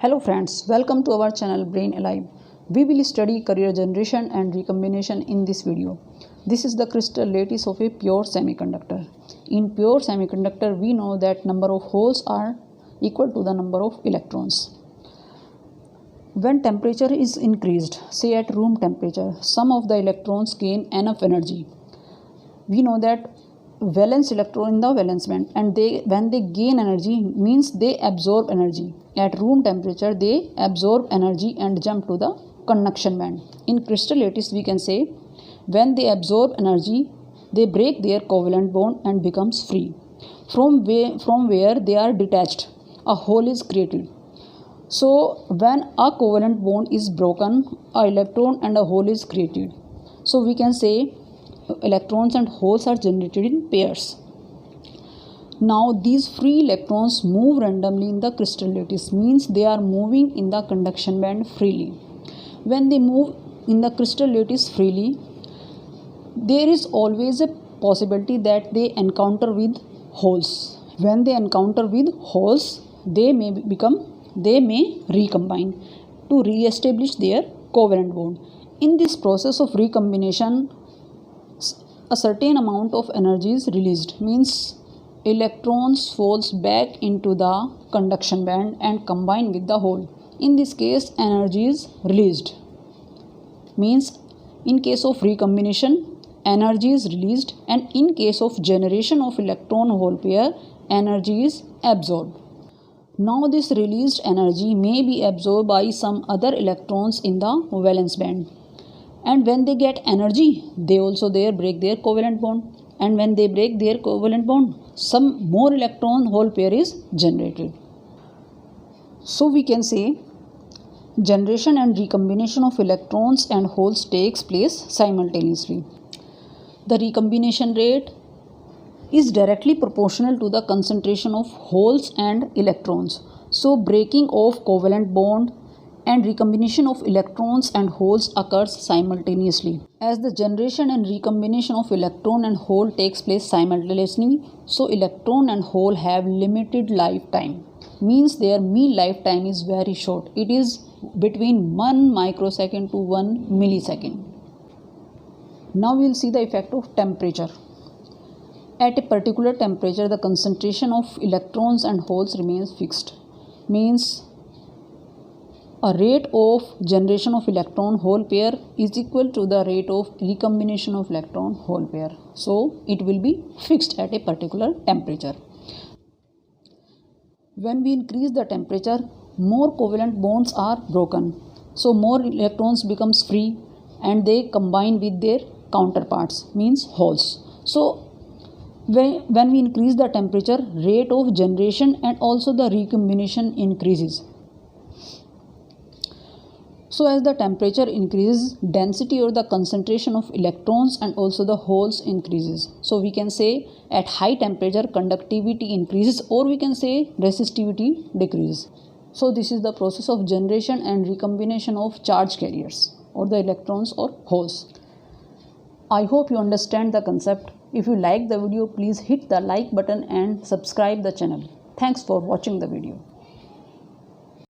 Hello friends, welcome to our channel Brain Alive. We will study carrier generation and recombination in this video. This is the crystal lattice of a pure semiconductor. In pure semiconductor, we know that number of holes are equal to the number of electrons. When temperature is increased, say at room temperature, some of the electrons gain enough energy. We know that valence electron in the valence band, and when they gain energy means they absorb energy. At room temperature they absorb energy and jump to the conduction band. In crystal lattice we can say when they absorb energy they break their covalent bond and becomes free. From where they are detached, a hole is created. So when a covalent bond is broken, a electron and a hole is created. So we can say electrons and holes are generated in pairs. Now these free electrons move randomly in the crystal lattice, means they are moving in the conduction band freely. When they move in the crystal lattice freely, there is always a possibility that they encounter with holes. When they encounter with holes, they may recombine to re-establish their covalent bond. In this process of recombination, a certain amount of energy is released, means electrons falls back into the conduction band and combine with the hole. In this case energy is released, means in case of recombination energy is released, and in case of generation of electron hole pair energy is absorbed. Now this released energy may be absorbed by some other electrons in the valence band, and when they get energy they also break their covalent bond, and when they break their covalent bond some more electron hole pair is generated. So we can say generation and recombination of electrons and holes takes place simultaneously. The recombination rate is directly proportional to the concentration of holes and electrons. So breaking of covalent bond and recombination of electrons and holes occurs simultaneously. As the generation and recombination of electron and hole takes place simultaneously, so electron and hole have limited lifetime, means their mean lifetime is very short. It is between 1 microsecond to 1 millisecond. Now we will see the effect of temperature. At a particular temperature, the concentration of electrons and holes remains fixed, means a rate of generation of electron hole pair is equal to the rate of recombination of electron hole pair. So it will be fixed at a particular temperature. When we increase the temperature, more covalent bonds are broken. So more electrons becomes free and they combine with their counterparts, means holes. So when we increase the temperature, rate of generation and also the recombination increases. So as the temperature increases, density or the concentration of electrons and also the holes increases. So we can say at high temperature conductivity increases, or we can say resistivity decreases. So this is the process of generation and recombination of charge carriers or the electrons or holes. I hope you understand the concept. If you like the video, please hit the like button and subscribe the channel. Thanks for watching the video.